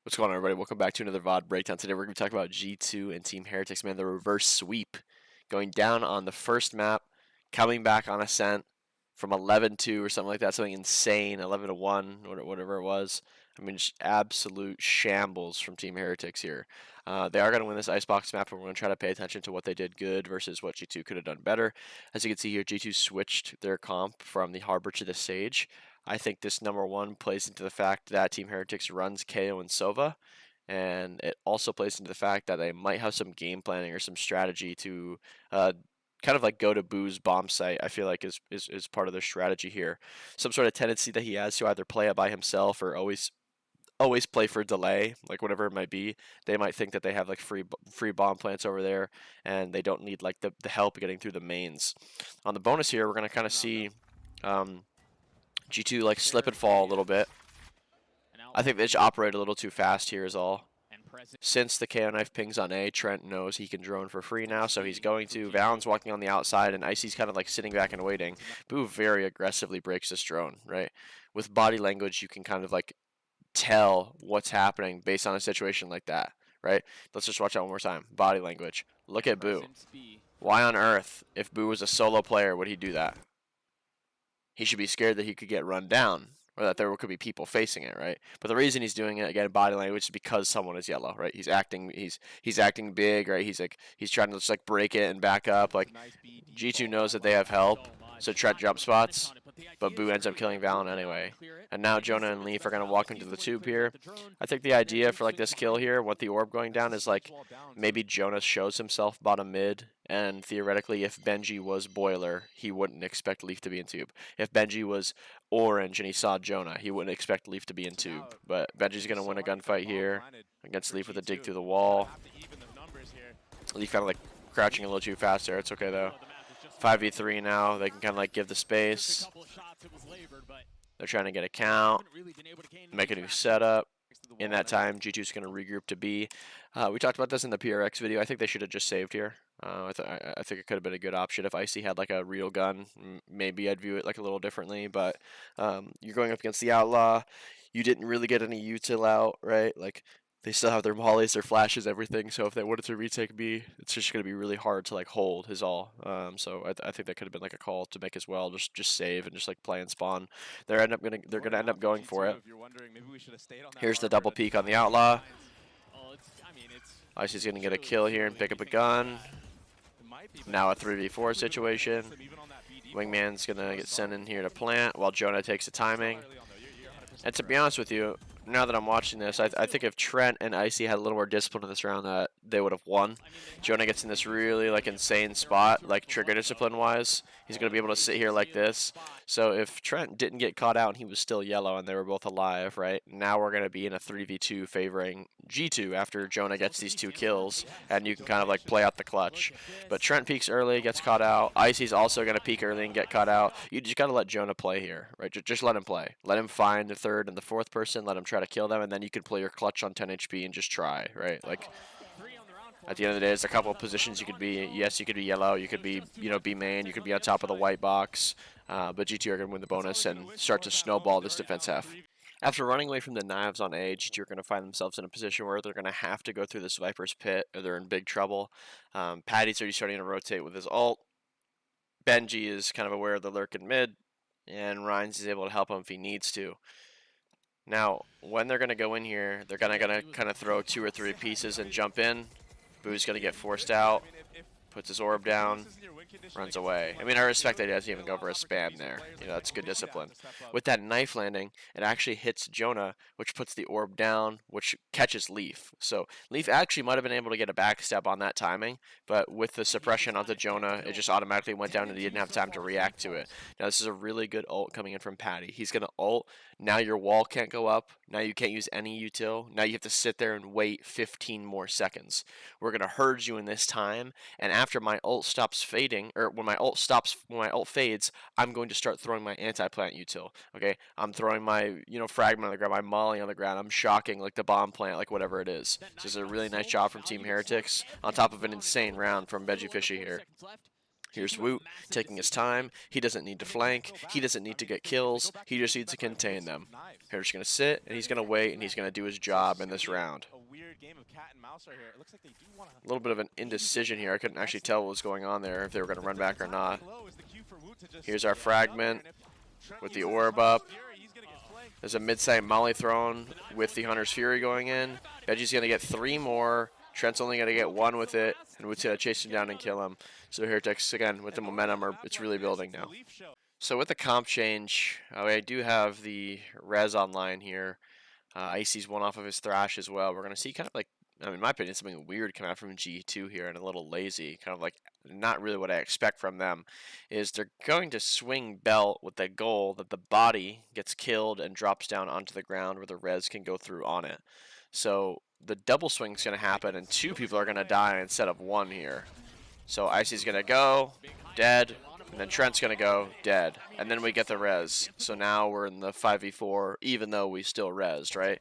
What's going on, everybody? Welcome back to another VOD breakdown. Today we're going to talk about G2 and Team Heretics, man. The reverse sweep. Going down on the first map, coming back on ASCENT from 11-2 or something like that. Something insane, 11-1, whatever it was. I mean, just absolute shambles from Team Heretics here. They are going to win this ICEBOX map, and we're going to try to pay attention to what they did good versus what G2 could have done better. As you can see here, G2 switched their comp from the Harbor to the Sage. I think this number one plays into the fact that Team Heretics runs KO and Sova, and it also plays into the fact that they might have some game planning or some strategy to kind of like go to Boo's bomb site. I feel like is part of their strategy here. Some sort of tendency that he has to either play it by himself or always play for delay, like whatever it might be. They might think that they have like free bomb plants over there, and they don't need like the help getting through the mains. On the bonus here, we're gonna kind of see. G2 like slip and fall a little bit. I think they just operate a little too fast here is all. Since the KO knife pings on A, Trent knows he can drone for free now, so he's going to. Valen's walking on the outside, and Icy's kind of like sitting back and waiting. Boo very aggressively breaks this drone, right? With body language, you can kind of like tell what's happening based on a situation like that, right? Let's just watch that one more time. Body language. Look at Boo. Why on earth, if Boo was a solo player, would he do that? He should be scared that he could get run down or that there could be people facing it, right? But the reason he's doing it, again, body language, is because someone is yellow, right? He's acting big, right? He's trying to just like break it and back up. Like G2 knows that they have help, so Trent jump spots, but Boo ends up killing Valen anyway. And now Jonah and Leaf are gonna walk into the tube here. I think the idea for like this kill here, with the orb going down, is like maybe Jonah shows himself bottom mid, and theoretically, if Benji was boiler, he wouldn't expect Leaf to be in tube. If Benji was orange and he saw Jonah, he wouldn't expect Leaf to be in tube. But Benji's gonna win a gunfight here against Leaf with a dig through the wall. Leaf kind of like crouching a little too fast there. It's okay though. 5v3 now. They can kind of like give the space. They're trying to get a count, make a new setup. In that time, G2's going to regroup to B. We talked about this in the PRX video. I think they should have just saved here. I think it could have been a good option if Icy had like a real gun. Maybe I'd view it like a little differently. But you're going up against the Outlaw. You didn't really get any util out, right? Like they still have their mollies, their flashes, everything. So if they wanted to retake B, it's just going to be really hard to like hold is all. So I think that could have been like a call to make as well. Just save and just like play and spawn. They're gonna end up going for it. Here's the double peek on the Outlaw. Icy's gonna get a kill here and pick up a gun. Now a 3v4 situation. Wingman's gonna get sent in here to plant while Jonah takes the timing. And to be honest with you, now that I'm watching this, I think if Trent and Icy had a little more discipline in this round, that they would have won. Jonah gets in this really like insane spot, like trigger discipline wise. He's gonna be able to sit here like this. So if Trent didn't get caught out and he was still yellow and they were both alive, right? Now we're gonna be in a 3v2 favoring G2 after Jonah gets these 2 kills, and you can kind of like play out the clutch. But Trent peeks early, gets caught out. Icy's also gonna peek early and get caught out. You just gotta let Jonah play here, right? Just let him play. Let him find the third and the fourth person. Let him try to kill them, and then you can play your clutch on 10 HP and just try, right? Like at the end of the day, there's a couple of positions you could be. Yes, you could be yellow. You could be, B main. You could be on top of the white box. But GT are going to win the bonus and start to snowball this defense half. After running away from the knives on A, GT are going to find themselves in a position where they're going to have to go through this Viper's pit, or they're in big trouble. Patty's already starting to rotate with his ult. Benji is kind of aware of the lurk in mid, and Rhines is able to help him if he needs to. Now, when they're going to go in here, they're going to kind of throw 2 or 3 pieces and jump in. Boo's going to get forced out, puts his orb down, runs away. I mean, I respect that he doesn't even go for a spam there. That's good discipline. With that knife landing, it actually hits Jonah, which puts the orb down, which catches Leaf. So Leaf actually might have been able to get a backstep on that timing, but with the suppression onto Jonah, it just automatically went down and he didn't have time to react to it. Now, this is a really good ult coming in from Patty. He's going to ult. Now your wall can't go up. Now you can't use any util. Now you have to sit there and wait 15 more seconds. We're going to herd you in this time, and after my ult stops fading, or when my ult fades, I'm going to start throwing my anti-plant util. Okay, I'm throwing my fragment on the ground, my molly on the ground. I'm shocking like the bomb plant, like whatever it is. This is a really nice job from Team Heretics, on top of an insane round from Benji Fishy here. Here's Woot taking his time. He doesn't need to flank. He doesn't need to get kills. He just needs to contain them. Heretics going to sit, and he's going to wait, and he's going to do his job in this round. A little bit of an indecision here. I couldn't actually tell what was going on there, if they were going to run back or not. Here's our fragment with the orb up. There's a mid-sight molly thrown with the Hunter's Fury going in. Veggie's going to get 3 more. Trent's only going to get 1 with it, and Woot's going to chase him down and kill him. So Heretics, again, with the momentum, it's really building now. So with the comp change, I do have the Raze online here. Icy's one off of his Thrash as well. We're going to see kind of like, in my opinion, something weird come out from G2 here and a little lazy. Kind of like not really what I expect from them. Is they're going to swing belt with the goal that the body gets killed and drops down onto the ground where the res can go through on it. So the double swing is going to happen and 2 people are going to die instead of 1 here. So Icy's going to go, dead. And then Trent's going to go, dead. And then we get the res. So now we're in the 5v4, even though we still resed, right?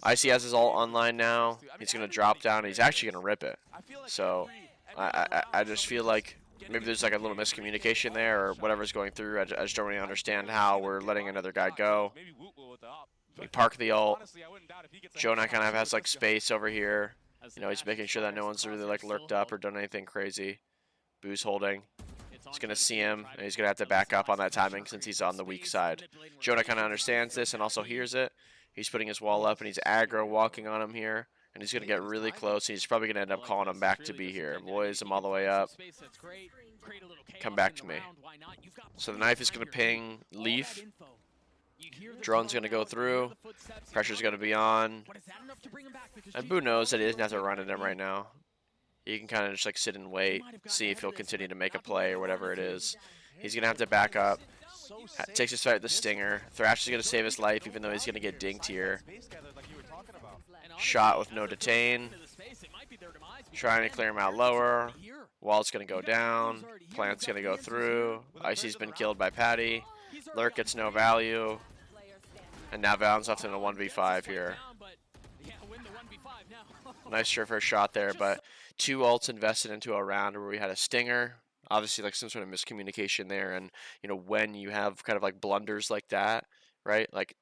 Icy has his ult online now. He's going to drop down, and he's actually going to rip it. So I just feel like maybe there's like a little miscommunication there or whatever's going through. I just don't really understand how we're letting another guy go. We park the ult. Jonah kind of has like space over here. You know, he's making sure that no one's really like lurked up or done anything crazy. Boo's holding. He's going to see him, and he's going to have to back up on that timing since he's on the weak side. Jonah kind of understands this and also hears it. He's putting his wall up, and he's aggro walking on him here. And he's going to get really close. He's probably going to end up calling him back to be here. Boys him all the way up. Come back to me. So the knife is going to ping Leaf. Drone's going to go through. Pressure's going to be on. And Boo knows that he doesn't have to run at him right now. You can kind of just like sit and wait, see if he'll continue to make a play or whatever it is. He's going to have to back up. Takes his fight with the Stinger. Thrash is going to save his life even though he's going to get dinked here. Shot with no detain. Trying to clear him out lower. Wall's going to go down. Plant's going to go through. Icy's been killed by Patty. Lurk gets no value. And now Valen's left in a 1v5 here. Nice sure first shot there, but 2 ults invested into a round where we had a Stinger. Obviously, like some sort of miscommunication there, and you know when you have kind of like blunders like that, right? Like,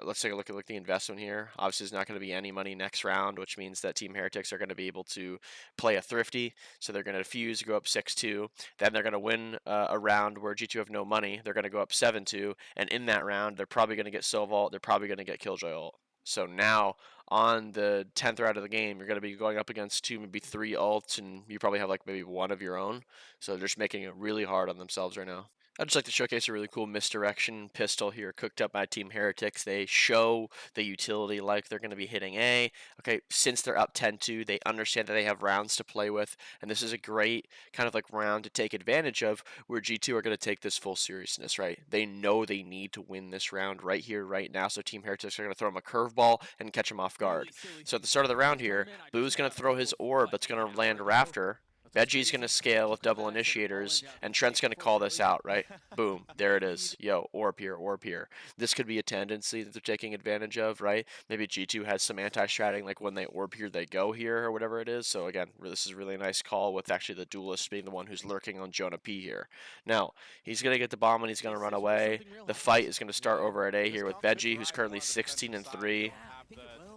let's take a look at the investment here. Obviously, there's not going to be any money next round, which means that Team Heretics are going to be able to play a thrifty. So they're going to defuse, go up 6-2. Then they're going to win a round where G2 have no money. They're going to go up 7-2, and in that round, they're probably going to get Soul Vault. They're probably going to get Killjoy ult. So now, on the 10th round of the game, you're going to be going up against 2, maybe 3 ults, and you probably have like maybe 1 of your own. So they're just making it really hard on themselves right now. I'd just like to showcase a really cool misdirection pistol here cooked up by Team Heretics. They show the utility like they're going to be hitting A. Okay, since they're up 10-2, they understand that they have rounds to play with, and this is a great kind of like round to take advantage of where G2 are going to take this full seriousness, right? They know they need to win this round right here, right now, so Team Heretics are going to throw him a curveball and catch him off guard. So at the start of the round here, Boo's going to throw his orb that's going to land Rafter. Veggie's going to scale with double initiators, and Trent's going to call this out, right? Boom. There it is. Yo, orb here, orb here. This could be a tendency that they're taking advantage of, right? Maybe G2 has some anti-stratting, like when they orb here, they go here, or whatever it is. So again, this is a really nice call with actually the duelist being the one who's lurking on Jonah P here. Now, he's going to get the bomb and he's going to run away. The fight is going to start over at A here with Veggie, who's currently 16-3.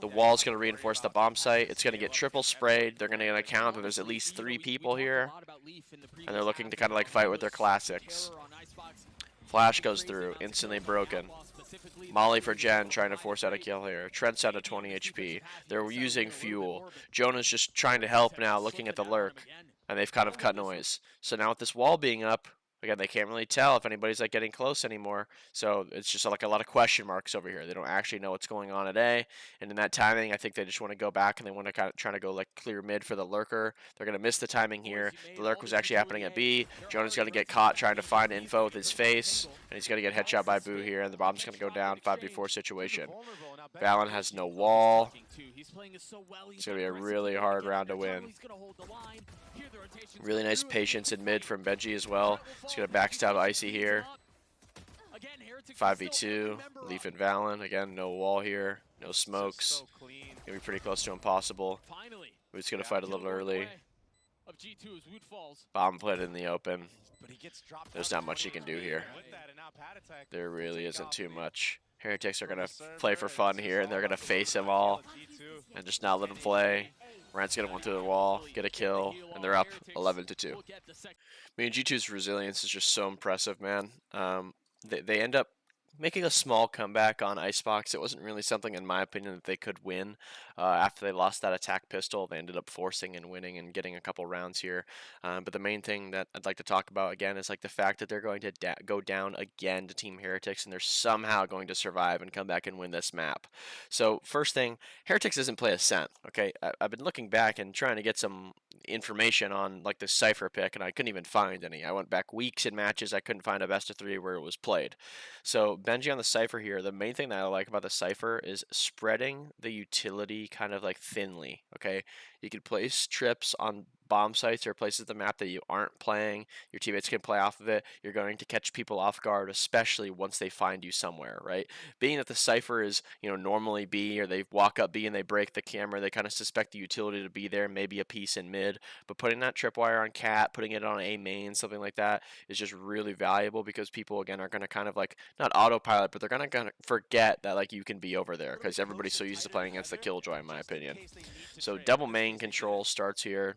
The wall's going to reinforce the bomb site. It's going to get triple sprayed. They're going to count that there's at least 3 people here. And they're looking to kind of like fight with their classics. Flash goes through. Instantly broken. Molly for Jen trying to force out a kill here. Trent's out of 20 HP. They're using fuel. Jonah's just trying to help now, looking at the lurk. And they've kind of cut noise. So now with this wall being up, again, they can't really tell if anybody's like getting close anymore. So it's just like a lot of question marks over here. They don't actually know what's going on at A. And in that timing, I think they just want to go back and they want to kind of try to go like clear mid for the lurker. They're going to miss the timing here. The lurk was actually happening at B. Jonah's going to get caught trying to find info with his face. And he's going to get headshot by Boo here. And the bomb's going to go down. 5v4 situation. Valen has no wall. It's going to be a really hard round to win. Really nice patience in mid from Veggie as well. He's going to backstab Icy here. 5v2. Leaf and Valen. Again, no wall here. No smokes. Going to be pretty close to impossible. We're just going to fight a little early. Bomb put in the open. There's not much he can do here. There really isn't too much. Heretics are going to play for fun here, and they're going to face him all and just not let him play. Rant's going to run through the wall, get a kill, and they're up 11-2. I mean, G2's resilience is just so impressive, man. They end up making a small comeback on ICEBOX. It wasn't really something, in my opinion, that they could win. After they lost that attack pistol, they ended up forcing and winning and getting a couple rounds here. But the main thing that I'd like to talk about again is like the fact that they're going to go down again to Team Heretics, and they're somehow going to survive and come back and win this map. So first thing, Heretics doesn't play ASCENT. Okay, I've been looking back and trying to get some information on like the Cypher pick, and I couldn't even find any. I went back weeks in matches. I couldn't find a best of 3 where it was played. So Benji on the Cypher here, the main thing that I like about the Cypher is spreading the utility kind of like thinly, okay? You can place trips on bomb sites or places of the map that you aren't playing. Your teammates can play off of it. You're going to catch people off guard, especially once they find you somewhere, right? Being that the Cypher is, normally B, or they walk up B and they break the camera, they kind of suspect the utility to be there, maybe a piece in mid, but putting that tripwire on cat, putting it on A main, something like that is just really valuable because people, again, are going to kind of like, not autopilot, but they're going to forget that like you can be over there because everybody's so used to playing against the Killjoy, in my opinion. So double main control starts here.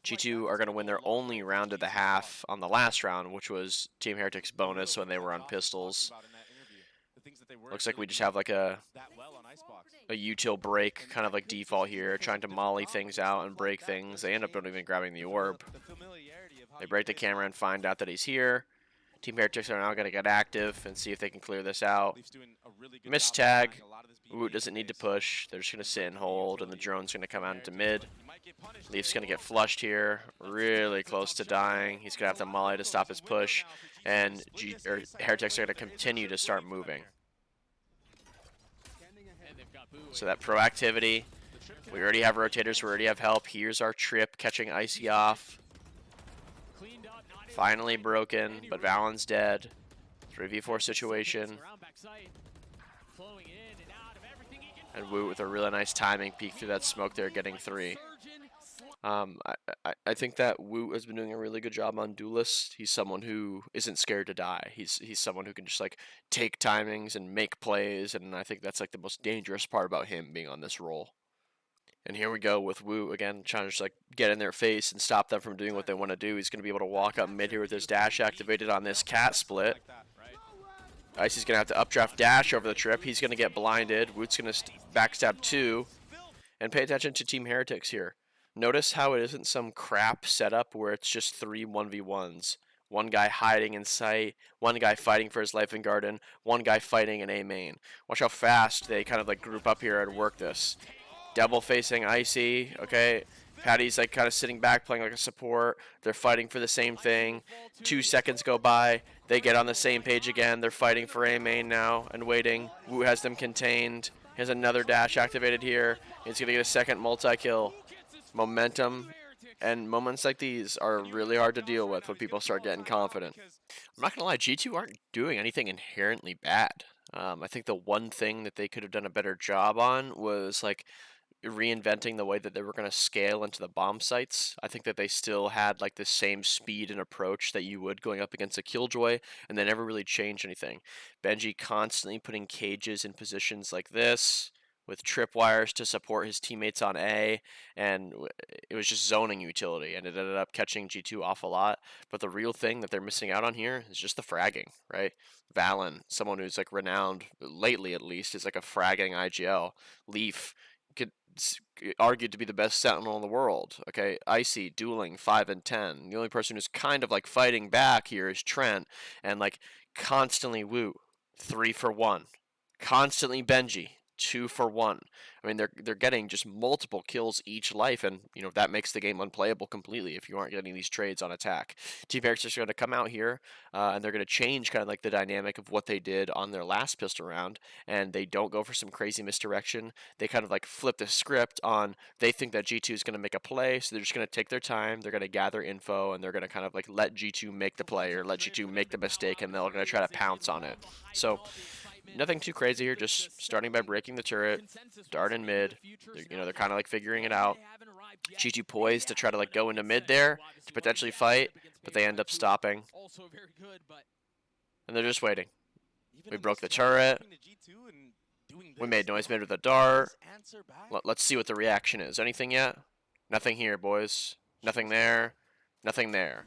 G2 are going to win their only round of the half on the last round, which was Team Heretics bonus when they were on pistols. Looks like we just have like a util break, kind of like default here, trying to molly things out and break things. They end up not even grabbing the orb. They break the camera and find out that he's here. Team Heretics are now going to get active and see if they can clear this out. Miss tag. Woot doesn't need to push. They're just going to sit and hold, and the drone's going to come out into mid. Leaf's going to get flushed here. Really close to dying. He's going to have to molly to stop his push. And Heretics are going to continue to start moving. So that proactivity. We already have rotators. We already have help. Here's our trip catching Icy off. Finally broken, but Valen's dead. 3v4 situation. And Woot with a really nice timing peek through that smoke there, getting 3. I think that Woot has been doing a really good job on Duelist. He's someone who isn't scared to die. He's someone who can just like take timings and make plays, and I think that's like the most dangerous part about him being on this role. And here we go with Woot again, trying to just like get in their face and stop them from doing what they want to do. He's going to be able to walk up mid here with his dash activated on this cat split. Icy's going to have to updraft dash over the trip. He's going to get blinded. Woot's going to backstab 2. And pay attention to Team Heretics here. Notice how it isn't some crap setup where it's just 3 1v1s. One guy hiding in sight, one guy fighting for his life in garden, one guy fighting in A main. Watch how fast they kind of like group up here and work this. Double facing Icy, okay. Patty's like kind of sitting back playing like a support. They're fighting for the same thing. 2 seconds go by. They get on the same page again. They're fighting for A main now and waiting. Wu has them contained. He has another dash activated here. He's going to get a second multi-kill. Momentum and moments like these are really hard to deal with when people start getting confident. I'm not going to lie, G2 aren't doing anything inherently bad. I think the one thing that they could have done a better job on was like reinventing the way that they were going to scale into the bomb sites. I think that they still had like the same speed and approach that you would going up against a Killjoy, and they never really changed anything. Benji constantly putting cages in positions like this with tripwires to support his teammates on A, and it was just zoning utility, and it ended up catching G2 off a lot. But the real thing that they're missing out on here is just the fragging, right? Valen, someone who's like renowned, lately at least, is like a fragging IGL. Leaf, could argued to be the best sentinel in the world. Okay, Icy dueling 5 and 10. The only person who's kind of like fighting back here is Trent, and like constantly Wu 3 for 1, constantly Benji 2 for 1. I mean, they're getting just multiple kills each life, and that makes the game unplayable completely if you aren't getting these trades on attack. Team Heretics are going to come out here, and they're going to change kind of like the dynamic of what they did on their last pistol round, and they don't go for some crazy misdirection. They kind of like flip the script on, they think that G2 is going to make a play, so they're just going to take their time, they're going to gather info, and they're going to kind of like let G2 make the play or let G2 make the mistake, and they're going to try to pounce on it. So Nothing too crazy here, just starting by breaking the turret, dart in mid. They're kind of like figuring it out. G2 poised to try to like go into mid there to potentially fight, but they end up stopping. And they're just waiting. We broke the turret. We made noise mid with a dart. Let's see what the reaction is. Anything yet? Nothing here, boys. Nothing there. Nothing there.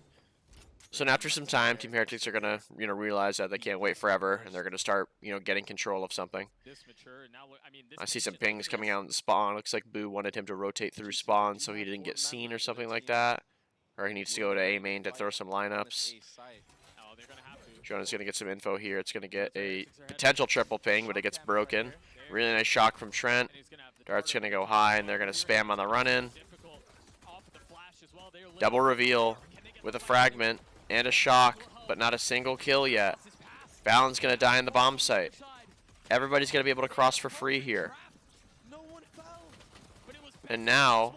So after some time, Team Heretics are gonna, realize that they can't wait forever, and they're gonna start, getting control of something. I see some pings coming out in the spawn. Looks like Boo wanted him to rotate through spawn so he didn't get seen or something like that, or he needs to go to A main to throw some lineups. Jonah's gonna get some info here. It's gonna get a potential triple ping, but it gets broken. Really nice shock from Trent. Dart's gonna go high, and they're gonna spam on the run-in. Double reveal with a fragment and a shock, but not a single kill yet. Balin's gonna die in the bomb site. Everybody's gonna be able to cross for free here. And now,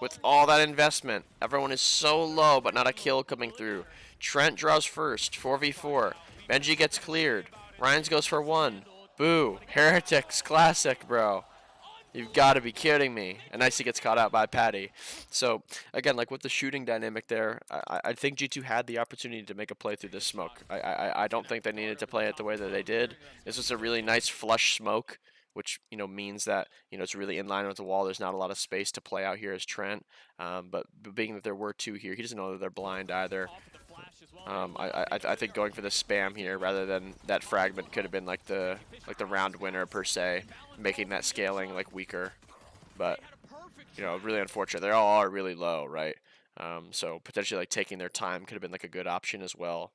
with all that investment, everyone is so low, but not a kill coming through. Trent draws first, 4v4. Benji gets cleared. Ryans goes for 1. Boo. Heretics, classic, bro. You've got to be kidding me. And Icy gets caught out by Patty. So, again, like with the shooting dynamic there, I think G2 had the opportunity to make a play through this smoke. I don't think they needed to play it the way that they did. This was a really nice flush smoke, which, means that, it's really in line with the wall. There's not a lot of space to play out here as Trent. But being that there were 2 here, he doesn't know that they're blind either. I think going for the spam here rather than that fragment could have been like the round winner per se, making that scaling like weaker. But really unfortunate. They all are really low, right? So potentially like taking their time could have been like a good option as well,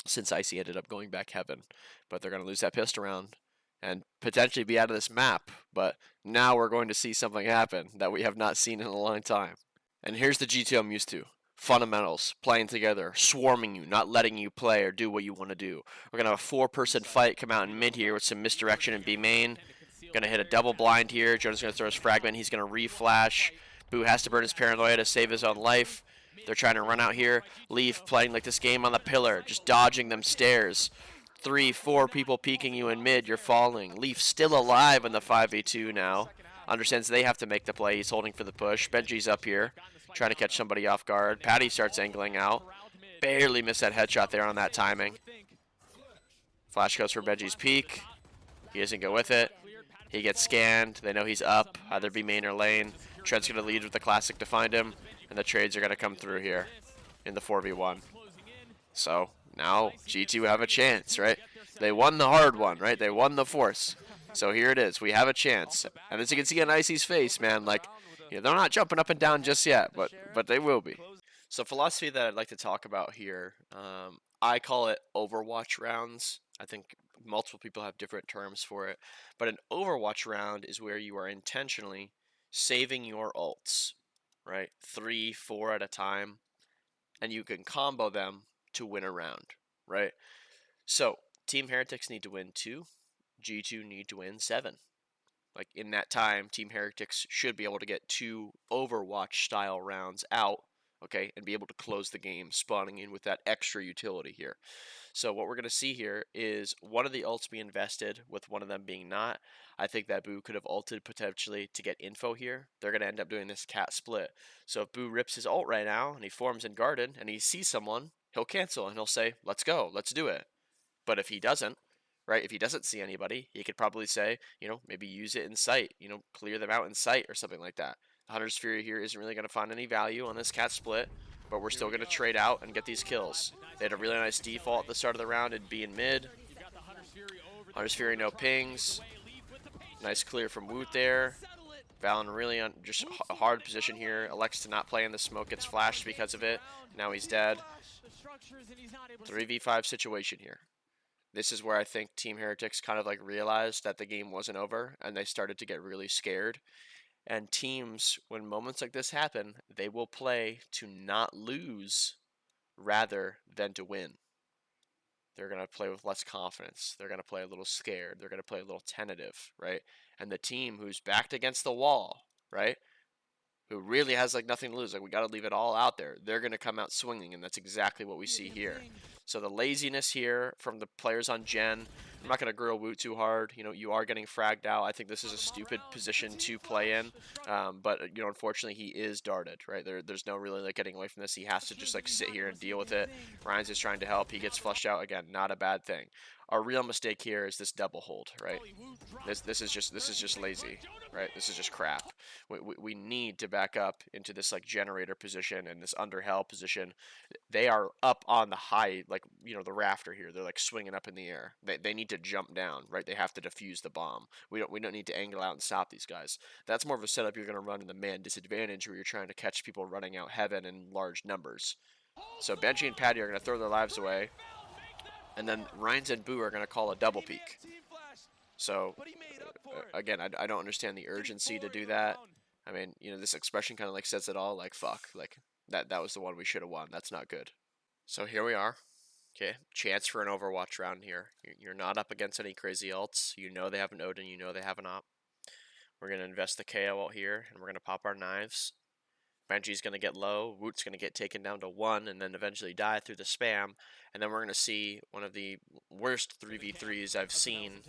since Icy ended up going back heaven. But they're gonna lose that pistol round and potentially be out of this map. But now we're going to see something happen that we have not seen in a long time. And here's the G2 I'm used to. Fundamentals, playing together, swarming you, not letting you play or do what you want to do. We're going to have a 4-person fight come out in mid here with some misdirection in B main. Going to hit a double blind here. Jonah's going to throw his fragment. He's going to re-flash. Boo has to burn his paranoia to save his own life. They're trying to run out here. Leaf playing like this game on the pillar, just dodging them stairs. 3, 4 people peeking you in mid. You're falling. Leaf still alive in the 5v2 now. Understands they have to make the play. He's holding for the push. Benji's up here, trying to catch somebody off guard. Patty starts angling out. Barely missed that headshot there on that timing. Flash goes for Benji's peek. He doesn't go with it. He gets scanned. They know he's up, either B main or lane. Trent's going to lead with the classic to find him, and the trades are going to come through here in the 4v1. So now G2 have a chance, right? They won the hard one, right? They won the force. So here it is. We have a chance. And as you can see on Icy's face, man, like, they're not jumping up and down just yet, but they will be. So philosophy that I'd like to talk about here, I call it Overwatch rounds. I think multiple people have different terms for it. But an Overwatch round is where you are intentionally saving your ults, right? 3, 4 at a time. And you can combo them to win a round, right? So Team Heretics need to win 2. G2 need to win 7. Like in that time, Team Heretics should be able to get 2 Overwatch style rounds out, okay, and be able to close the game, spawning in with that extra utility here. So what we're going to see here is one of the ults be invested, with one of them being not. I think that Boo could have ulted potentially to get info here. They're going to end up doing this cat split. So if Boo rips his ult right now and he forms in garden and he sees someone, he'll cancel and he'll say, let's go, let's do it. But if he doesn't, right, if he doesn't see anybody, he could probably say, maybe use it in sight, clear them out in sight or something like that. The Hunter's Fury here isn't really going to find any value on this cat split, but we're still going to trade out and get these kills. They had a really nice default at the start of the round and B in mid. Hunter's Fury, no pings. Nice clear from Woot there. Valen really on just a hard position here. Elects to not play in the smoke, gets flashed because of it. Now he's dead. 3v5 situation here. This is where I think Team Heretics kind of like realized that the game wasn't over and they started to get really scared. And teams, when moments like this happen, they will play to not lose rather than to win. They're going to play with less confidence. They're going to play a little scared. They're going to play a little tentative, right? And the team who's backed against the wall, right, who really has like nothing to lose. Like, we got to leave it all out there. They're going to come out swinging, and that's exactly what we see here. So the laziness here from the players on Gen. I'm not going to grill Woot too hard. You know, you are getting fragged out. I think this is a stupid position to play in. But, you know, unfortunately, he is darted, right? There's no really, like, getting away from this. He has to just, like, sit here and deal with it. Ryan's just trying to help. He gets flushed out. Again, not a bad thing. Our real mistake here is this double hold, right? This is just lazy, right? This is just crap. We need to back up into this like generator position and this underheld position. They are up on the high, like, you know, the rafter here. They're like swinging up in the air. They need to jump down, right? They have to defuse the bomb. We don't need to angle out and stop these guys. That's more of a setup you're going to run in the man disadvantage, where you're trying to catch people running out heaven in large numbers. So Benji and Patty are going to throw their lives away. And then Rhines and Boo are going to call a double peek. So, again, I don't understand the urgency to do that. I mean, you know, this expression kind of like says it all. Like, fuck. Like, that was the one we should have won. That's not good. So here we are. Okay, chance for an Overwatch round here. You're not up against any crazy ults. You know they have an Odin. You know they have an op. We're going to invest the KO out here, and we're going to pop our knives. Benji's going to get low, Woot's going to get taken down to 1, and then eventually die through the spam. And then we're going to see one of the worst 3v3s I've seen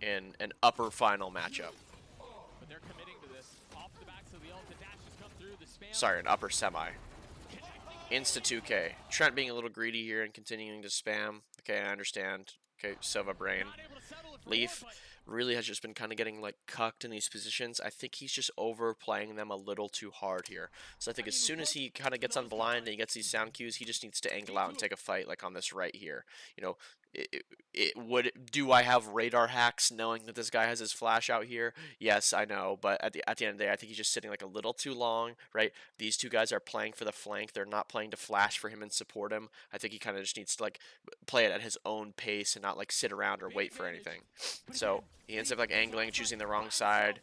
in an upper final matchup. Sorry, an upper semi. Insta 2K. Trent being a little greedy here and continuing to spam. Okay, I understand. Okay, Sova brain. Leaf really has just been kind of getting like cucked in these positions. I think he's just overplaying them a little too hard here. So I think as soon as he kind of gets on blind and he gets these sound cues, he just needs to angle out and take a fight like on this right here. You know, do I have radar hacks knowing that this guy has his flash out here? Yes, I know, but at the end of the day, I think he's just sitting like a little too long, right? These two guys are playing for the flank. They're not playing to flash for him and support him. I think he kind of just needs to like play it at his own pace and not like sit around or wait for anything. So he ends up like angling, choosing the wrong side,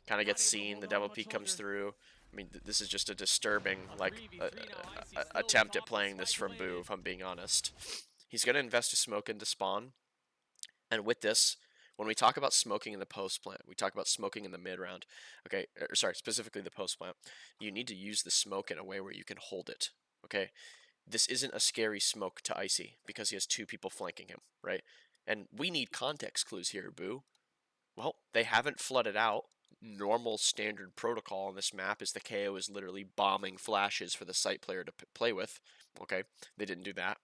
kind of gets seen. The double peek comes through. I mean, this is just a disturbing like attempt at playing this from Boo, if I'm being honest. He's going to invest a smoke into spawn. And with this, when we talk about smoking in the post plant, we talk about smoking in the mid round. Okay, sorry, specifically the post plant. You need to use the smoke in a way where you can hold it. Okay, this isn't a scary smoke to Icy because he has 2 people flanking him, right? And we need context clues here, Boo. Well, they haven't flooded out. Normal standard protocol on this map is the KO is literally bombing flashes for the site player to play with. Okay, they didn't do that.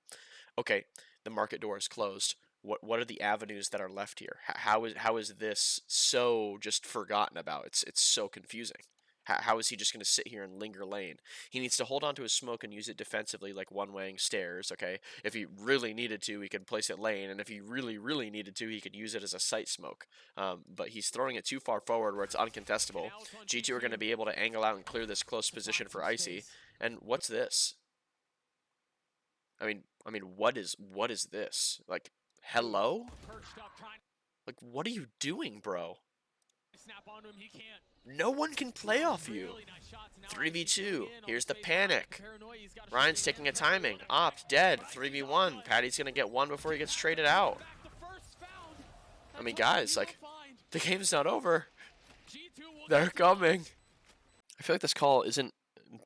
Okay, the market door is closed. What are the avenues that are left here? How is this so just forgotten about? It's so confusing. How is he just going to sit here and linger lane? He needs to hold on to his smoke and use it defensively like one-waying stairs, okay? If he really needed to, he could place it lane, and if he really, really needed to, he could use it as a sight smoke. But he's throwing it too far forward where it's uncontestable. G2 are going to be able to angle out and clear this close position for Icy. And what's this? I mean, what is this? Like, hello? Like, what are you doing, bro? No one can play off you. 3v2. Here's the panic. Ryan's taking a timing. Opt, dead. 3v1. Patty's going to get 1 before he gets traded out. I mean, guys, like, the game's not over. They're coming. I feel like this call isn't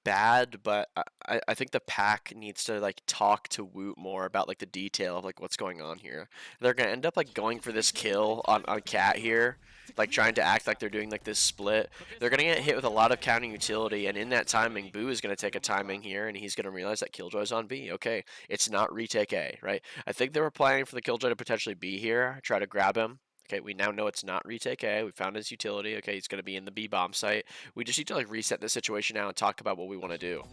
bad, but I think the pack needs to like talk to Woot more about like the detail of like what's going on here. They're gonna end up like going for this kill on Cat here, like trying to act like they're doing like this split. They're gonna get hit with a lot of counter utility, and in that timing, Boo is gonna take a timing here, and he's gonna realize that Killjoy's on B. Okay, it's not retake A, right? I think they were planning for the Killjoy to potentially be here, try to grab him. Okay, we now know it's not retake A. We found his utility. Okay, he's going to be in the B bomb site. We just need to like reset the situation now and talk about what we want to do.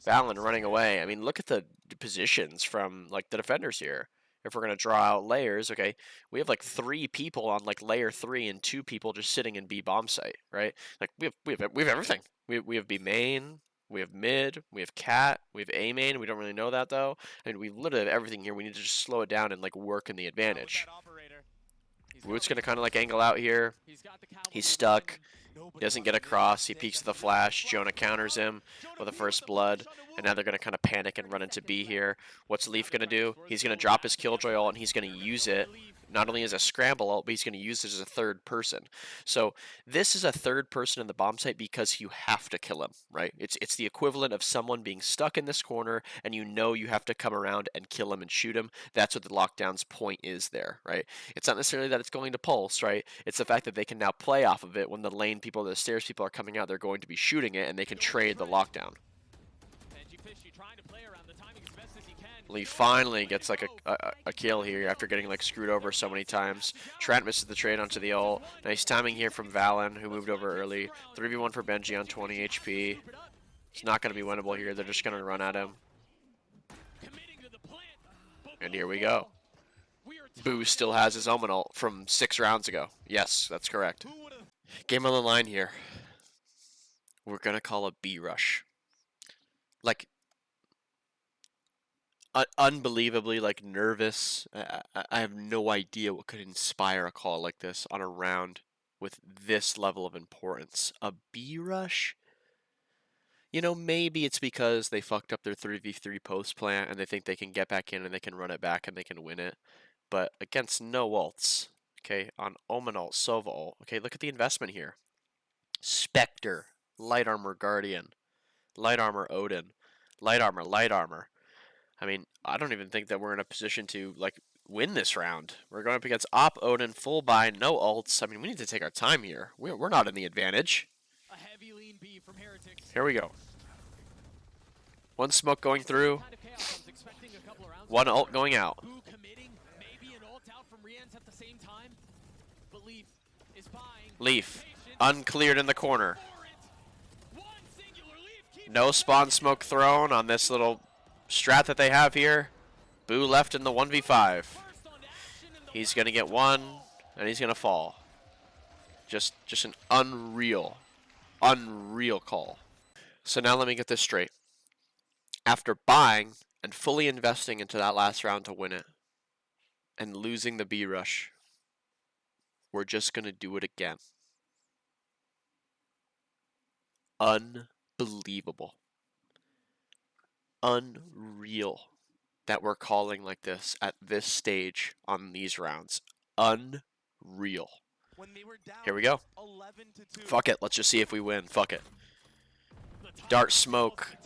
Valen running away. I mean, look at the positions from like the defenders here. If we're going to draw out layers, okay, we have like 3 people on like layer 3 and 2 people just sitting in B bomb site, right? Like we have everything. We have B main. We have mid, we have cat, we have A main. We don't really know that though. I mean, we literally have everything here. We need to just slow it down and like work in the advantage. Woot's going to kind of like angle out here. He's stuck. He doesn't get across. He peeks the flash. Jonah counters him with a first blood. And now they're going to kind of panic and run into B here. What's Leaf going to do? He's going to drop his Killjoy ult, and he's going to use it not only as a scramble ult, but he's going to use it as a third person. So this is a third person in the bomb site because you have to kill him, right? It's the equivalent of someone being stuck in this corner, and you know you have to come around and kill him and shoot him. That's what the lockdown's point is there, right? It's not necessarily that it's going to pulse, right? It's the fact that they can now play off of it. When the lane people, the stairs people are coming out, they're going to be shooting it, and they can trade the lockdown. Lee finally gets like a kill here after getting like screwed over so many times. Trent misses the trade onto the ult. Nice timing here from Valen, who moved over early. 3v1 for Benji on 20 HP. It's not going to be winnable here. They're just going to run at him. And here we go. Boo still has his Omen ult from 6 rounds ago. Yes, that's correct. Game on the line here. We're going to call a B rush. Like, unbelievably like nervous. I have no idea what could inspire a call like this on a round with this level of importance. A B rush? You know, maybe it's because they fucked up their 3v3 post plant and they think they can get back in and they can run it back and they can win it. But against no ults, okay, on Omen ult, Sova ult, okay, look at the investment here. Spectre, Light Armor Guardian, Light Armor Odin, Light Armor. I mean, I don't even think that we're in a position to, like, win this round. We're going up against Op, Odin, full buy, no ults. I mean, we need to take our time here. We're not in the advantage. A heavy lean B from Heretics. Here we go. One smoke going through. One ult going out. Leaf, uncleared in the corner. No spawn smoke thrown on this little strat that they have here. Boo left in the 1v5. He's going to get one, and he's going to fall. Just an unreal call. So now let me get this straight. After buying and fully investing into that last round to win it, and losing the B rush, we're just going to do it again. Unbelievable. Unreal that we're calling like this at this stage on these rounds. Unreal. Here we go. Fuck it. Let's just see if we win. Fuck it. Dart smoke.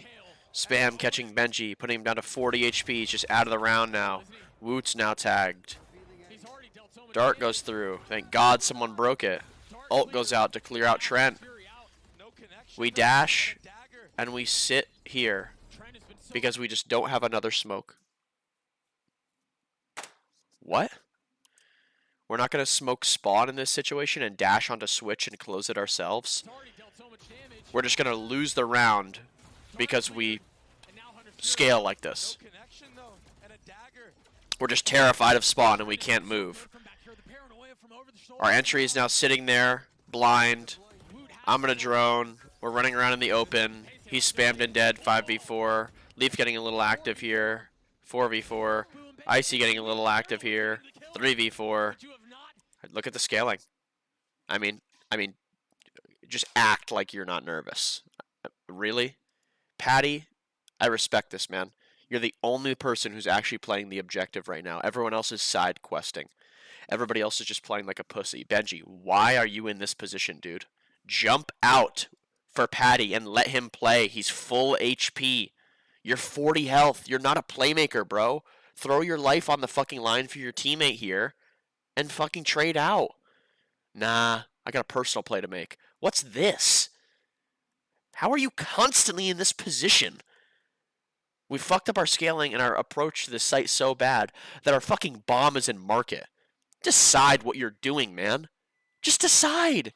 Spam catching Benji. Putting him down to 40 HP. He's just out of the round now. Woot's now tagged. Dart goes through. Thank God someone broke it. Ult goes out to clear out Trent. We dash and we sit here because we just don't have another smoke. What? We're not going to smoke spawn in this situation and dash onto switch and close it ourselves. We're just going to lose the round because we scale like this. We're just terrified of spawn and we can't move. Our entry is now sitting there, blind. I'm going to drone. We're running around in the open. He's spammed and dead, 5v4. Leaf getting a little active here, 4v4. Icy getting a little active here, 3v4. Look at the scaling. I mean, just act like you're not nervous. Really? Patty, I respect this, man. You're the only person who's actually playing the objective right now. Everyone else is side questing. Everybody else is just playing like a pussy. Benji, why are you in this position, dude? Jump out for Patty and let him play. He's full HP. You're 40 health. You're not a playmaker, bro. Throw your life on the fucking line for your teammate here and fucking trade out. Nah, I got a personal play to make. What's this? How are you constantly in this position? We fucked up our scaling and our approach to the site so bad that our fucking bomb is in market. Decide what you're doing, man. Just decide.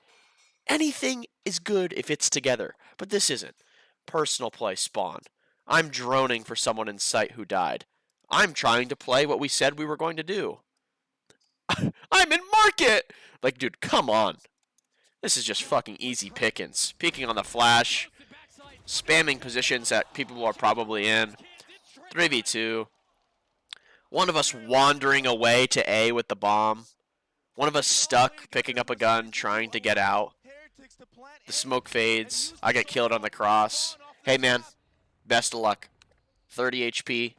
Anything is good if it's together, but this isn't. Personal play spawn. I'm droning for someone in sight who died. I'm trying to play what we said we were going to do. I'm in market! Like, dude, come on. This is just fucking easy pickings. Peeking on the flash. Spamming positions that people are probably in. 3v2. One of us wandering away to A with the bomb. One of us stuck, picking up a gun, trying to get out. The smoke fades. I get killed on the cross. Hey, man. Best of luck. 30 HP.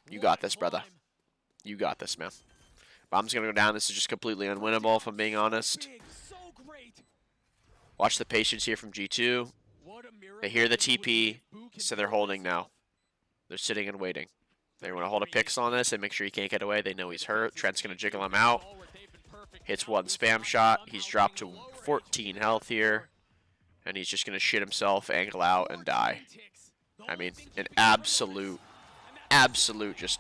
You got this, brother. You got this, man. Bomb's going to go down. This is just completely unwinnable, if I'm being honest. Watch the patience here from G2. They hear the TP, so they're holding now. They're sitting and waiting. They want to hold a pix on this and make sure he can't get away. They know he's hurt. Trent's going to jiggle him out. Hits one spam shot. He's dropped to 14 health here. And he's just going to shit himself, angle out, and die. I mean, an absolute just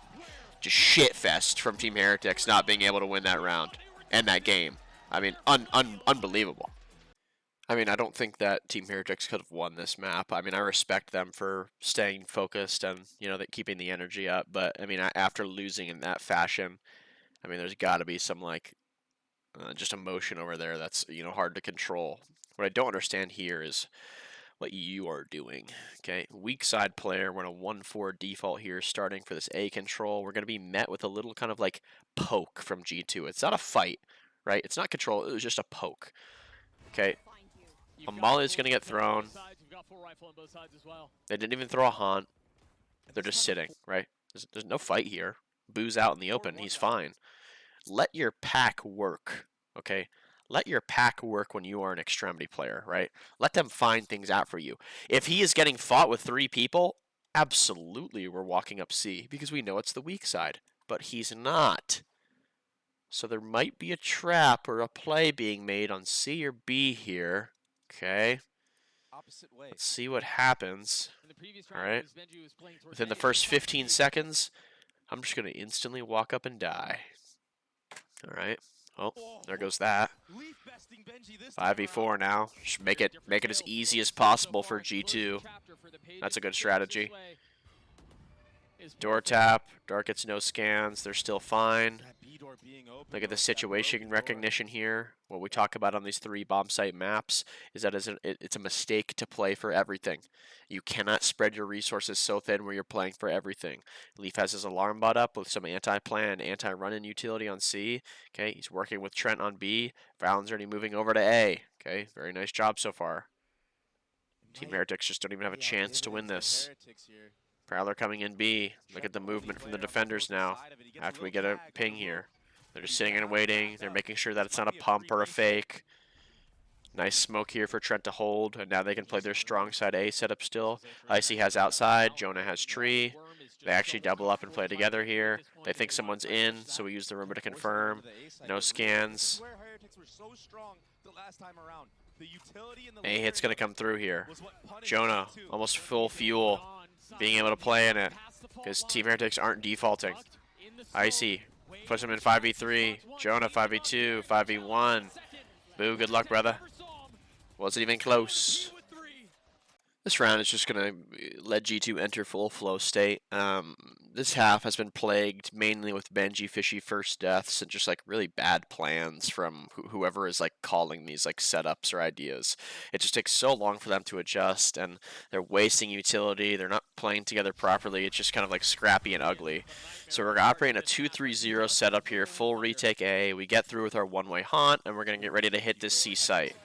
shit fest from Team Heretics not being able to win that round and that game. I mean, unbelievable. I mean, I don't think that Team Heretics could have won this map. I mean, I respect them for staying focused and, you know, keeping the energy up. But, I mean, after losing in that fashion, I mean, there's got to be some, like, just emotion over there that's, you know, hard to control. What I don't understand here is what you are doing. Okay, weak side player. We're in a 1-4 default here, starting for this A control. We're going to be met with a little kind of like poke from G2. It's not a fight, right? It's not control. It was just a poke. Okay, a molly is going to get thrown. They didn't even throw a haunt. They're just sitting, right? There's no fight here. Boo's out in the open. He's fine. Let your pack work, okay? Let your pack work when you are an extremity player, right? Let them find things out for you. If he is getting fought with 3 people, absolutely we're walking up C because we know it's the weak side. But he's not. So there might be a trap or a play being made on C or B here. Okay. Let's see what happens. All right. Within the first 15 seconds, I'm just going to instantly walk up and die. All right. Oh, there goes that. 5v4 now. Just make it as easy as possible for G2. That's a good strategy. Door tap. Dark gets no scans. They're still fine. Look at the situation recognition here. What we talk about on these 3 bomb site maps is that it's a mistake to play for everything. You cannot spread your resources so thin where you're playing for everything. Leaf has his alarm bot up with some anti-plan and anti-run-in utility on C. Okay, he's working with Trent on B. Valen's already moving over to A. Okay, very nice job so far. Team Heretics just don't even have a chance to win this. Prowler coming in B. Look at the movement from the defenders now after we get a ping here. They're just sitting and waiting. They're making sure that it's not a pump or a fake. Nice smoke here for Trent to hold. And now they can play their strong side A setup still. Icy has outside. Jonah has tree. They actually double up and play together here. They think someone's in, so we use the rumor to confirm. No scans. A hit's going to come through here. Jonah, almost full fuel, being able to play in it because Team Heretics aren't defaulting. Icy puts him in 5v3. Jonah 5v2, 5v1. Boo, good luck, brother. Wasn't even close. This round is just going to let G2 enter full flow state. This half has been plagued mainly with Benji fishy first deaths and just like really bad plans from whoever is like calling these like setups or ideas. It just takes so long for them to adjust and they're wasting utility. They're not playing together properly. It's just kind of like scrappy and ugly. So we're operating a 2-3-0 setup here, full retake A. We get through with our one-way haunt and we're going to get ready to hit this C site.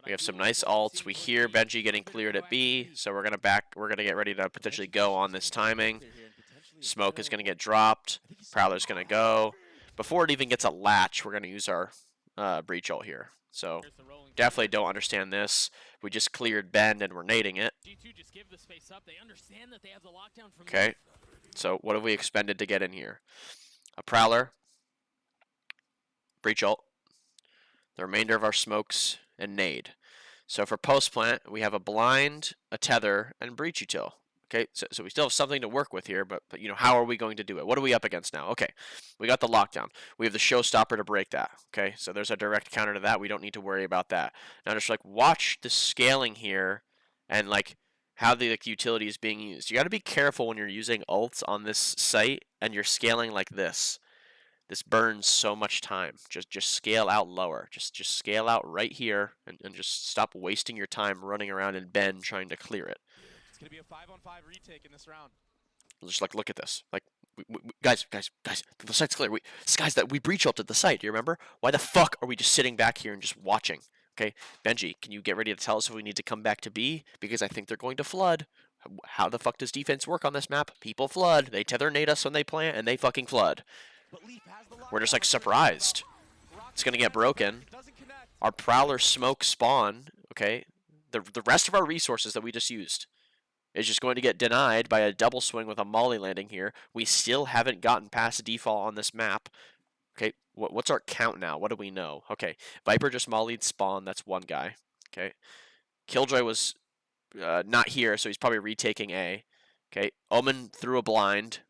We have some nice ults. We hear Benji getting cleared at B, so we're gonna get ready to potentially go on this timing. Smoke is gonna get dropped. Prowler's gonna go. Before it even gets a latch, we're gonna use our breach ult here. So definitely don't understand this. We just cleared Bend and we're nading it. Okay. So what have we expended to get in here? A Prowler, breach ult, the remainder of our smokes, and nade. So for post plant, we have a blind, a tether, and breach util. Okay, so we still have something to work with here, but you know, how are we going to do it? What are we up against now? Okay, we got the lockdown. We have the showstopper to break that. Okay, so there's a direct counter to that. We don't need to worry about that. Now just like watch the scaling here and like how the like, utility is being used. You got to be careful when you're using ults on this site and you're scaling like this. This burns so much time. Just scale out lower. Just scale out right here and just stop wasting your time running around in bend trying to clear it. It's gonna be a 5-on-5 retake in this round. Just like look at this. Like Guys, the site's clear. We breach ulted the site. Do you remember? Why the fuck are we just sitting back here and just watching? Okay, Benji, can you get ready to tell us if we need to come back to B? Because I think they're going to flood. How the fuck does defense work on this map? People flood. They tether nade us when they plant, and they fucking flood. We're just like surprised. It's gonna get broken. Our Prowler smoke spawn, okay? The rest of our resources that we just used is just going to get denied by a double swing with a molly landing here. We still haven't gotten past default on this map. Okay, what's our count now? What do we know? Okay, Viper just mollied spawn. That's one guy. Okay, Killjoy was not here, so he's probably retaking A. Okay, Omen threw a blind.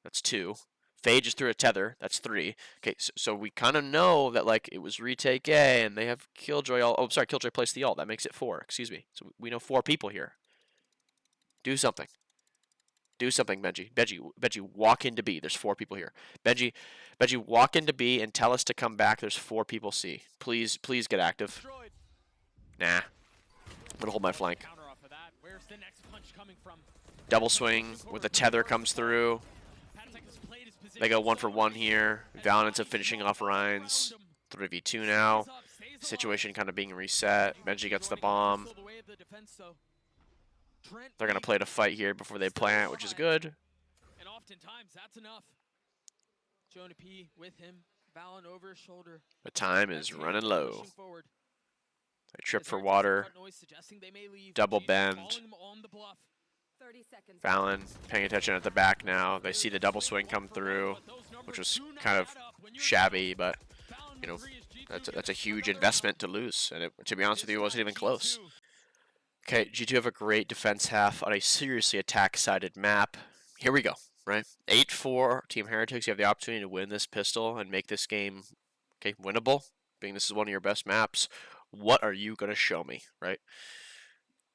That's 2. Faye just threw a tether. That's 3. Okay, so we kind of know that like it was retake A, and they have Killjoy. Oh, sorry, Killjoy placed the ult. That makes it 4. Excuse me. So we know 4 people here. Do something. Do something, Benji. Benji, walk into B. There's 4 people here. Benji, walk into B and tell us to come back. There's 4 people C. Please get active. Nah. I'm gonna hold my flank. Double swing with the tether comes through. They go 1 for 1 here. Valorant ends up finishing off Ryan's. 3v2 now. Situation kind of being reset. Benji gets the bomb. They're going to play to fight here before they plant, which is good. And oftentimes that's enough. Jonah P with him, Valen over his shoulder. The time is running low. They trip for water. Double bend. Valen paying attention at the back now. They see the double swing come through, which was kind of shabby, but you know that's a huge investment to lose. And to be honest with you, it wasn't even close. Okay, G2 have a great defense half on a seriously attack-sided map. Here we go, right? 8-4, Team Heretics. You have the opportunity to win this pistol and make this game, okay, winnable, being this is one of your best maps. What are you going to show me, right?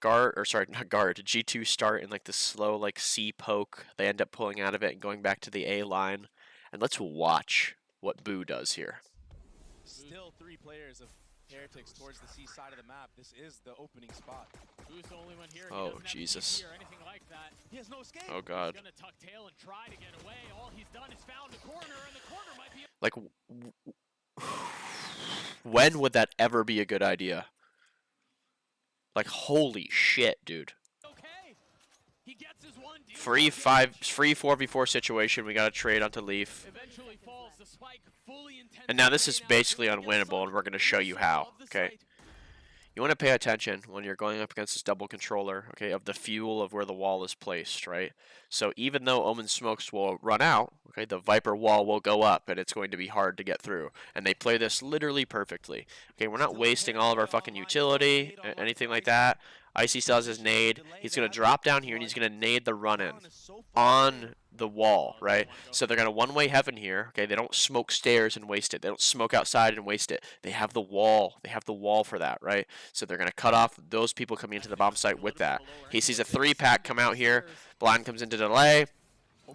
G2 start in like the slow like C poke. They end up pulling out of it and going back to the A line. And let's watch what Boo does here. Still 3 players of Heretics towards the C side of the map. This is the opening spot. Boo's the only one here. Oh, Jesus. Or anything like that. He has no escape. Oh, God. He's gonna tuck tail and try to get away. All he's done is found a corner, and the corner might be... Like, when would that ever be a good idea? Like, holy shit, dude. Okay. He gets his one deal. Free 4v4 situation. We got to trade onto Leaf. Eventually falls the spike, fully intense. And now this is basically unwinnable, and we're going to show you how, okay? You want to pay attention when you're going up against this double controller, okay, of the fuel of where the wall is placed, right? So even though Omen smokes will run out, okay, the Viper wall will go up, and it's going to be hard to get through. And they play this literally perfectly. Okay, we're not wasting all of our fucking utility, anything like that. Icy still has his nade. He's going to drop down here, and he's going to nade the run-in on the wall, right? So they're going to one-way heaven here. Okay, they don't smoke stairs and waste it. They don't smoke outside and waste it. They have the wall. They have the wall for that, right? So they're going to cut off those people coming into the bomb site with that. He sees a 3-pack come out here. Blind comes into delay.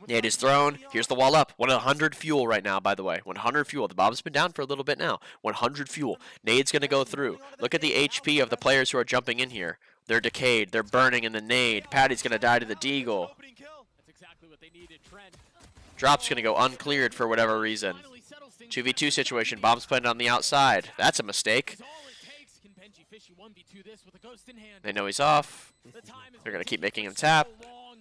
Nade is thrown. Here's the wall up. 100 fuel right now, by the way. 100 fuel. The bomb's been down for a little bit now. 100 fuel. Nade's going to go through. Look at the HP of the players who are jumping in here. They're decayed. They're burning in the nade. Patty's going to die to the deagle. Drop's going to go uncleared for whatever reason. 2v2 situation. Bomb's planted on the outside. That's a mistake. They know he's off. They're going to keep making him tap.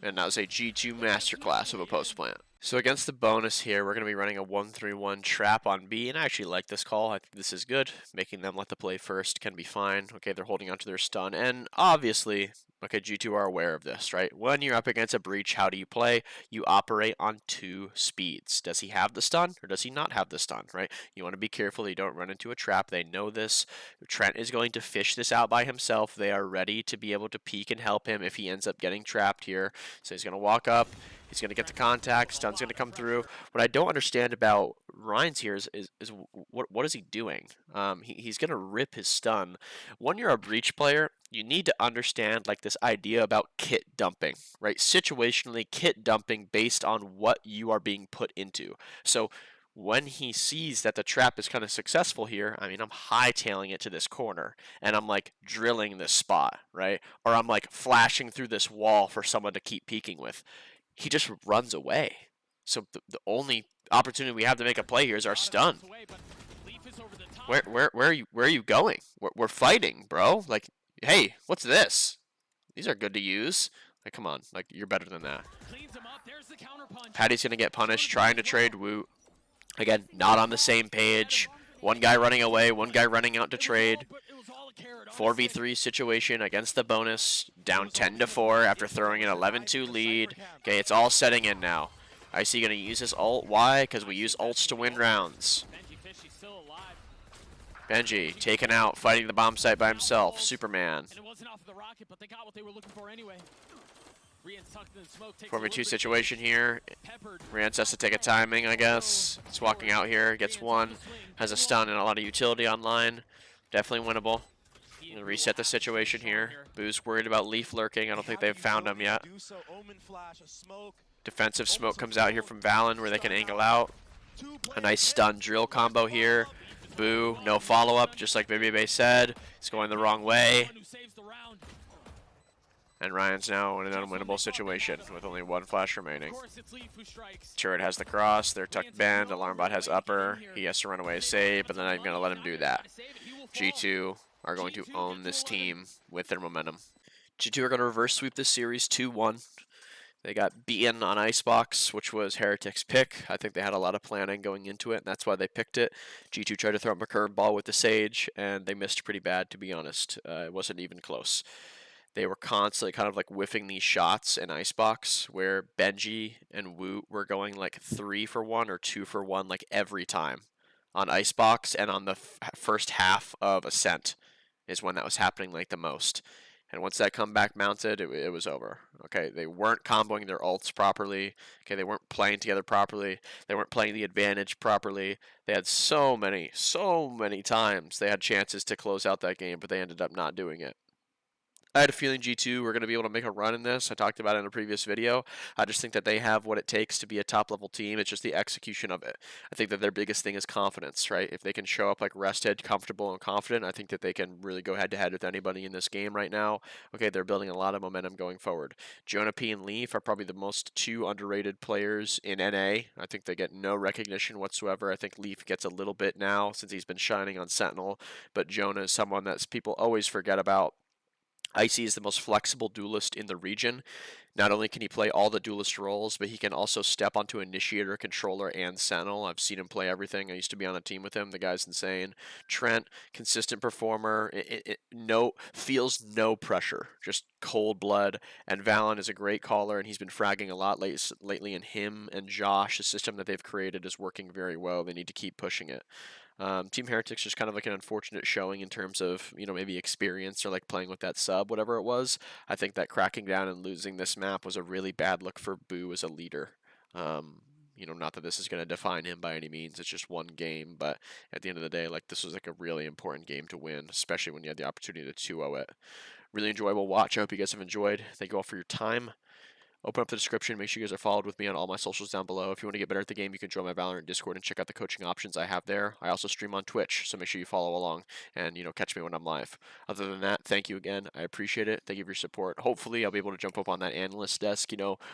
And that was a G2 masterclass of a post plant. So against the bonus here, we're going to be running a 1-3-1 trap on B, and I actually like this call. I think this is good. Making them let the play first can be fine. Okay, they're holding onto their stun, and obviously, okay, G2 are aware of this, right? When you're up against a breach, how do you play? You operate on 2 speeds. Does he have the stun, or does he not have the stun, right? You want to be careful that you don't run into a trap. They know this. Trent is going to fish this out by himself. They are ready to be able to peek and help him if he ends up getting trapped here. So he's going to walk up. He's going to get the contact. Stun's going to come through. What I don't understand about Ryan's here is what is he doing? He's going to rip his stun. When you're a breach player, you need to understand like this idea about kit dumping, right? Situationally, kit dumping based on what you are being put into. So when he sees that the trap is kind of successful here, I mean, I'm hightailing it to this corner, and I'm like drilling this spot, right? Or I'm like flashing through this wall for someone to keep peeking with. He just runs away. So the only opportunity we have to make a play here is our stun. Where are you going? We're fighting, bro. Like, hey, what's this? These are good to use. Like, come on, like you're better than that. Patty's gonna get punished trying to trade Woot. Again, not on the same page. One guy running away, one guy running out to trade. 4v3 situation against the bonus, down 10-4 after throwing an 11-2 lead. Okay, it's all setting in now. IC gonna use his ult. Why? Because we use ults to win rounds. Benji taken out, fighting the bomb site by himself. Superman. 4v2 situation here. Rance has to take a timing, I guess. He's walking out here, gets one, has a stun and a lot of utility online. Definitely winnable. Gonna reset the situation here. Boo's worried about Leaf lurking. I don't think they've found him yet. Defensive smoke comes out here from Valen where they can angle out. A nice stun drill combo here. Boo, no follow-up, just like Baby said. It's going the wrong way. And Ryan's now in an unwinnable situation with only one flash remaining. Turret has the cross, they're tucked bend, Alarmbot has upper. He has to run away save, but they're not even going to let him do that. G2 are going to own this team with their momentum. G2 are going to reverse sweep this series 2-1. They got beaten on ICEBOX, which was Heretics' pick. I think they had a lot of planning going into it, and that's why they picked it. G2 tried to throw up a curveball with the Sage, and they missed pretty bad, to be honest. It wasn't even close. They were constantly kind of like whiffing these shots in ICEBOX, where Benji and Woot were going like 3 for 1 or 2 for 1 like every time on ICEBOX, and on the first half of ASCENT is when that was happening like the most. And once that comeback mounted, it was over. Okay, they weren't comboing their ults properly. Okay, they weren't playing together properly. They weren't playing the advantage properly. They had so many times they had chances to close out that game, but they ended up not doing it. I had a feeling G2 were going to be able to make a run in this. I talked about it in a previous video. I just think that they have what it takes to be a top-level team. It's just the execution of it. I think that their biggest thing is confidence, right? If they can show up like rested, comfortable, and confident, I think that they can really go head-to-head with anybody in this game right now. Okay, they're building a lot of momentum going forward. Jonah P and Leaf are probably the most two underrated players in NA. I think they get no recognition whatsoever. I think Leaf gets a little bit now since he's been shining on Sentinel, but Jonah is someone that people always forget about. Icy is the most flexible duelist in the region. Not only can he play all the duelist roles, but he can also step onto Initiator, Controller, and Sentinel. I've seen him play everything. I used to be on a team with him. The guy's insane. Trent, consistent performer. Feels no pressure, just cold blood. And Valen is a great caller, and he's been fragging a lot lately. And him and Josh, the system that they've created, is working very well. They need to keep pushing it. Team Heretics just kind of like an unfortunate showing in terms of, maybe experience or like playing with that sub, whatever it was. I think that cracking down and losing this map was a really bad look for Boo as a leader. Not that this is going to define him by any means. It's just one game, but at the end of the day, like this was like a really important game to win, especially when you had the opportunity to 2-0 it. Really enjoyable watch. I hope you guys have enjoyed. Thank you all for your time. Open up the description. Make sure you guys are followed with me on all my socials down below. If you want to get better at the game, you can join my Valorant Discord and check out the coaching options I have there. I also stream on Twitch, so make sure you follow along and, catch me when I'm live. Other than that, thank you again. I appreciate it. Thank you for your support. Hopefully, I'll be able to jump up on that analyst desk,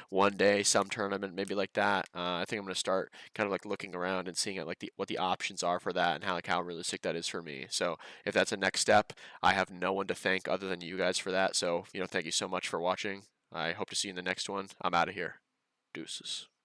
one day, some tournament, maybe like that. I think I'm going to start kind of like looking around and seeing like what the options are for that and how realistic that is for me. So if that's a next step, I have no one to thank other than you guys for that. So, thank you so much for watching. I hope to see you in the next one. I'm out of here. Deuces.